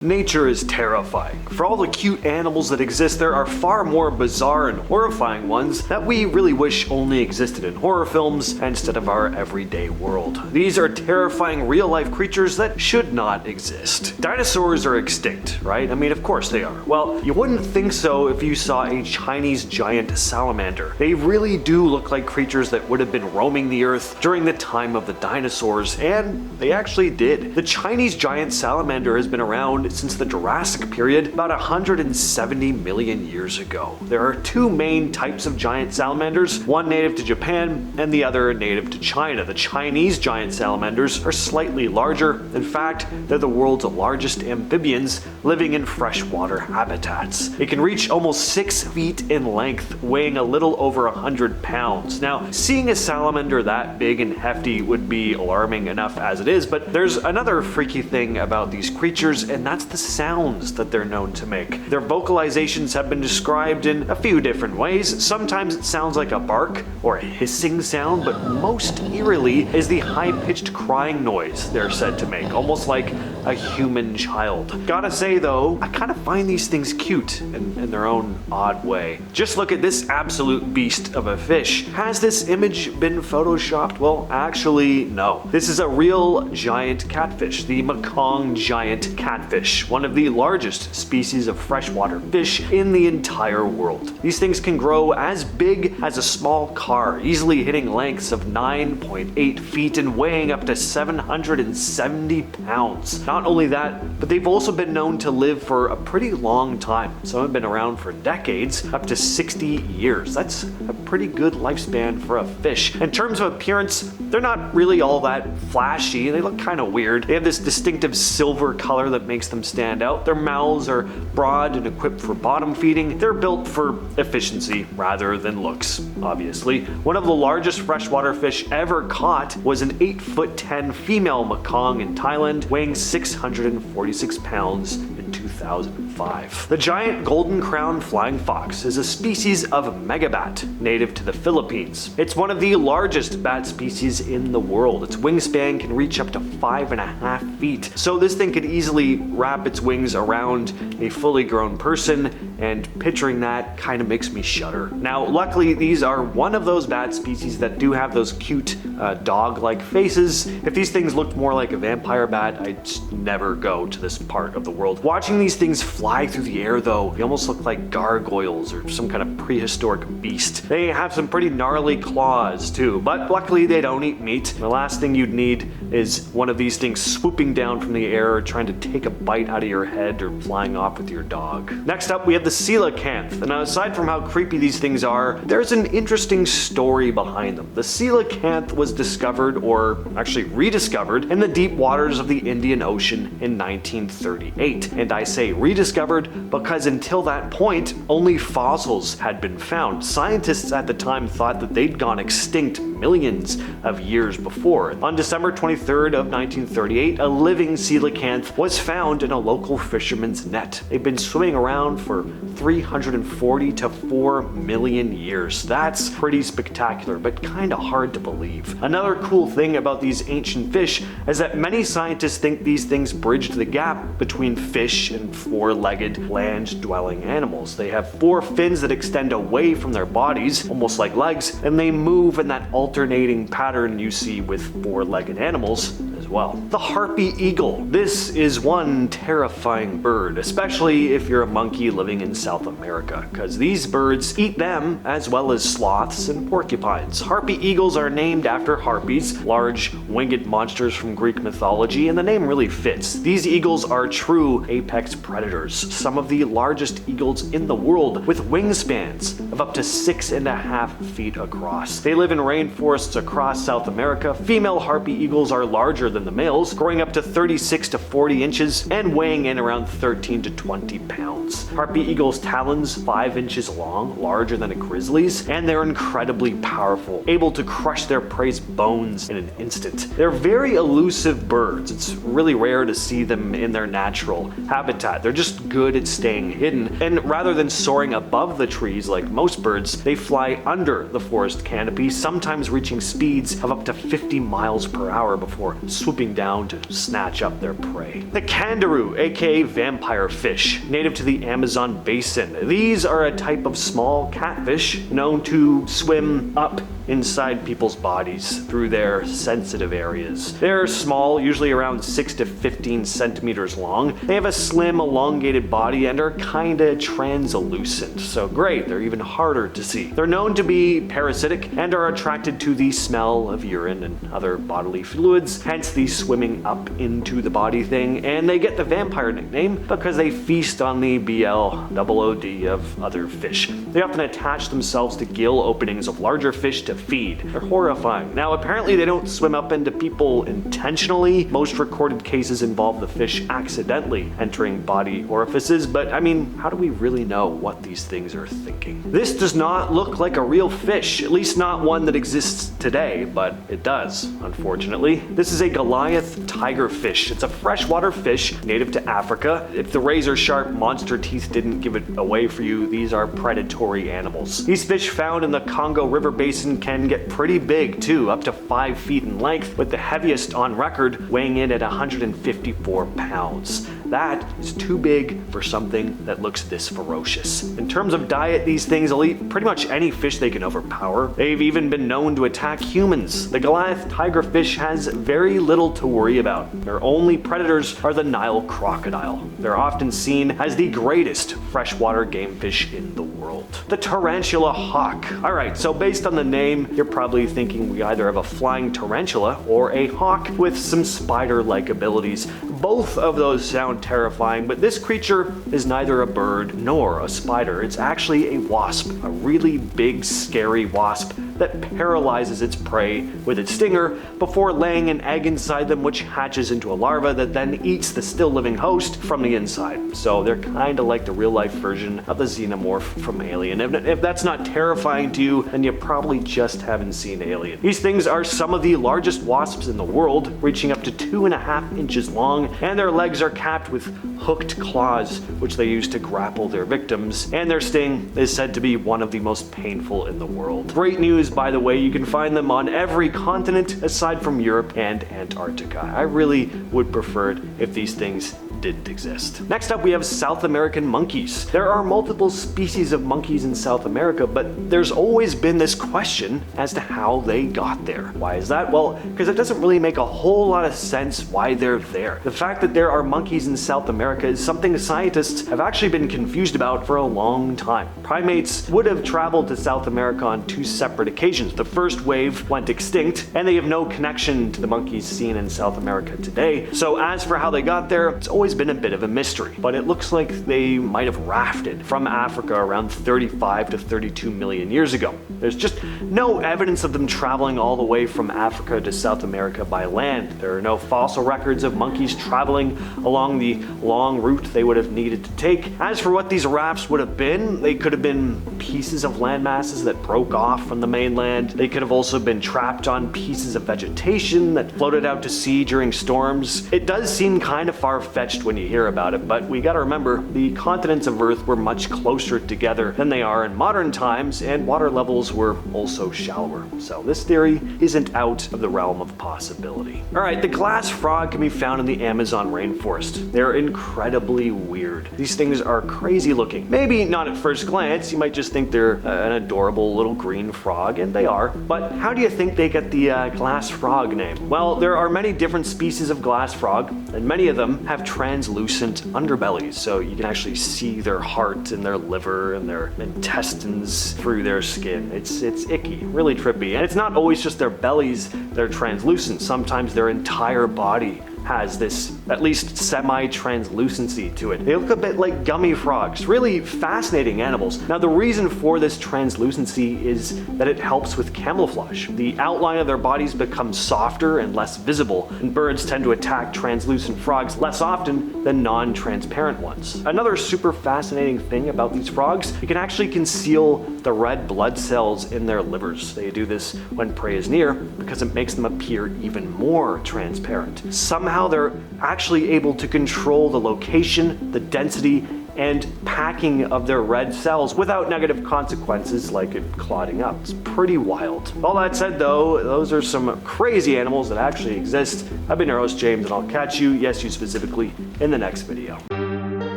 Nature is terrifying. For all the cute animals that exist, there are far more bizarre and horrifying ones that we really wish only existed in horror films instead of our everyday world. These are terrifying real-life creatures that should not exist. Dinosaurs are extinct, right? I mean, of course they are. Well, you wouldn't think so if you saw a Chinese giant salamander. They really do look like creatures that would have been roaming the earth during the time of the dinosaurs, and they actually did. The Chinese giant salamander has been around since the Jurassic period, about 170 million years ago. There are two main types of giant salamanders, one native to Japan and the other native to China. The Chinese giant salamanders are slightly larger. In fact, they're the world's largest amphibians living in freshwater habitats. They can reach almost 6 feet in length, weighing a little over 100 pounds. Now, seeing a salamander that big and hefty would be alarming enough as it is, but there's another freaky thing about these creatures, and that's the sounds that they're known to make. Their vocalizations have been described in a few different ways. Sometimes it sounds like a bark or a hissing sound, but most eerily is the high-pitched crying noise they're said to make, almost like a human child. Gotta say though, I kind of find these things cute in their own odd way. Just look at this absolute beast of a fish. Has this image been photoshopped? Well, actually, no. This is a real giant catfish, the Mekong giant catfish, one of the largest species of freshwater fish in the entire world. These things can grow as big as a small car, easily hitting lengths of 9.8 feet and weighing up to 770 pounds. Not only that, but they've also been known to live for a pretty long time. Some have been around for decades, up to 60 years. That's a pretty good lifespan for a fish. In terms of appearance, they're not really all that flashy. They look kind of weird. They have this distinctive silver color that makes them stand out. Their mouths are broad and equipped for bottom feeding. They're built for efficiency rather than looks, obviously. One of the largest freshwater fish ever caught was an 8'10" female Mekong in Thailand, weighing 646 pounds in 2005. The giant golden crowned flying fox is a species of megabat native to the Philippines. It's one of the largest bat species in the world. Its wingspan can reach up to 5.5 feet. So this thing could easily wrap its wings around a fully grown person, and picturing that kind of makes me shudder. Now, luckily, these are one of those bat species that do have those cute dog-like faces. If these things looked more like a vampire bat, I'd just never go to this part of the world. Watching these things fly through the air though, they almost look like gargoyles or some kind of prehistoric beast. They have some pretty gnarly claws too, but luckily they don't eat meat. The last thing you'd need is one of these things swooping down from the air, trying to take a bite out of your head or flying off with your dog. Next up, we have the Coelacanth. Now, aside from how creepy these things are, there's an interesting story behind them. The Coelacanth was discovered, or actually rediscovered, in the deep waters of the Indian Ocean in 1938. And I say rediscovered because until that point, only fossils had been found. Scientists at the time thought that they'd gone extinct millions of years before. On December 23rd of 1938, a living coelacanth was found in a local fisherman's net. They've been swimming around for 340 to 4 million years. That's pretty spectacular, but kind of hard to believe. Another cool thing about these ancient fish is that many scientists think these things bridged the gap between fish and four-legged land-dwelling animals. They have 4 fins that extend away from their bodies, almost like legs, and they move in that alternating pattern you see with 4-legged animals as well. The Harpy Eagle. This is one terrifying bird, especially if you're a monkey living in South America, because these birds eat them as well as sloths and porcupines. Harpy eagles are named after harpies, large winged monsters from Greek mythology, and the name really fits. These eagles are true apex predators, some of the largest eagles in the world, with wingspans of up to 6.5 feet across. They live in rainforests across South America. Female harpy eagles are larger than the males, growing up to 36 to 40 inches and weighing in around 13 to 20 pounds. Harpy eagles' talons 5 inches long, larger than a grizzly's, and they're incredibly powerful, able to crush their prey's bones in an instant. They're very elusive birds. It's really rare to see them in their natural habitat. They're just good at staying hidden, and rather than soaring above the trees like most birds, they fly under the forest canopy, sometimes reaching speeds of up to 50 miles per hour before swooping swooping down to snatch up their prey. The Candiru, aka vampire fish, native to the Amazon basin. These are a type of small catfish known to swim up inside people's bodies through their sensitive areas. They're small, usually around 6 to 15 centimeters long. They have a slim, elongated body and are kinda translucent, so great, they're even harder to see. They're known to be parasitic and are attracted to the smell of urine and other bodily fluids, hence the swimming up into the body thing, and they get the vampire nickname because they feast on the BLOOD of other fish. They often attach themselves to gill openings of larger fish to feed. They're horrifying. Now, apparently they don't swim up into people intentionally. Most recorded cases involve the fish accidentally entering body orifices, but I mean, how do we really know what these things are thinking? This does not look like a real fish, at least not one that exists today, but it does, unfortunately. This is a Goliath tigerfish. It's a freshwater fish native to Africa. If the razor-sharp monster teeth didn't give it away for you, these are predatory animals. These fish found in the Congo River Basin can get pretty big too, up to 5 feet in length, with the heaviest on record weighing in at 154 pounds. That is too big for something that looks this ferocious. In terms of diet, these things will eat pretty much any fish they can overpower. They've even been known to attack humans. The Goliath tigerfish has very little to worry about. Their only predators are the Nile crocodile. They're often seen as the greatest freshwater game fish in the world. The Tarantula Hawk. Alright, so based on the name, you're probably thinking we either have a flying tarantula or a hawk with some spider-like abilities. Both of those sound terrifying, but this creature is neither a bird nor a spider. It's actually a wasp, a really big, scary wasp that paralyzes its prey with its stinger before laying an egg inside them, which hatches into a larva that then eats the still living host from the inside. So they're kind of like the real life version of the xenomorph from Alien. If that's not terrifying to you, then you probably just haven't seen Alien. These things are some of the largest wasps in the world, reaching up to 2.5 inches long, and their legs are capped with hooked claws, which they use to grapple their victims, and their sting is said to be one of the most painful in the world. Great news, by the way, you can find them on every continent aside from Europe and Antarctica. I really would prefer it if these things didn't exist. Next up, we have South American monkeys. There are multiple species of monkeys in South America, but there's always been this question as to how they got there. Why is that? Well, because it doesn't really make a whole lot of sense why they're there. The fact that there are monkeys in South America is something scientists have actually been confused about for a long time. Primates would have traveled to South America on 2 separate occasions. The first wave went extinct, and they have no connection to the monkeys seen in South America today. So as for how they got there, it's always been a bit of a mystery, but it looks like they might have rafted from Africa around 35 to 32 million years ago. There's just no evidence of them traveling all the way from Africa to South America by land. There are no fossil records of monkeys traveling along the long route they would have needed to take. As for what these rafts would have been, they could have been pieces of land masses that broke off from the mainland. They could have also been trapped on pieces of vegetation that floated out to sea during storms. It does seem kind of far-fetched when you hear about it, but we gotta remember the continents of Earth were much closer together than they are in modern times, and water levels were also shallower. So this theory isn't out of the realm of possibility. Alright, the glass frog can be found in the Amazon rainforest. They're incredibly weird. These things are crazy looking. Maybe not at first glance, you might just think they're an adorable little green frog, and they are, but how do you think they get the glass frog name? Well, there are many different species of glass frog, and many of them have translucent underbellies, so you can actually see their heart and their liver and their intestines through their skin. It's icky, really trippy, and it's not always just their bellies that are translucent. Sometimes their entire body has this at least semi-translucency to it. They look a bit like gummy frogs. Really fascinating animals. Now, the reason for this translucency is that it helps with camouflage. The outline of their bodies becomes softer and less visible, and birds tend to attack translucent frogs less often than non-transparent ones. Another super fascinating thing about these frogs, you can actually conceal the red blood cells in their livers. They do this when prey is near because it makes them appear even more transparent. Somehow they're actually able to control the location, the density, and packing of their red cells without negative consequences like it clotting up. It's pretty wild. All that said though, those are some crazy animals that actually exist. I've been your host James, and I'll catch you, yes you specifically, in the next video.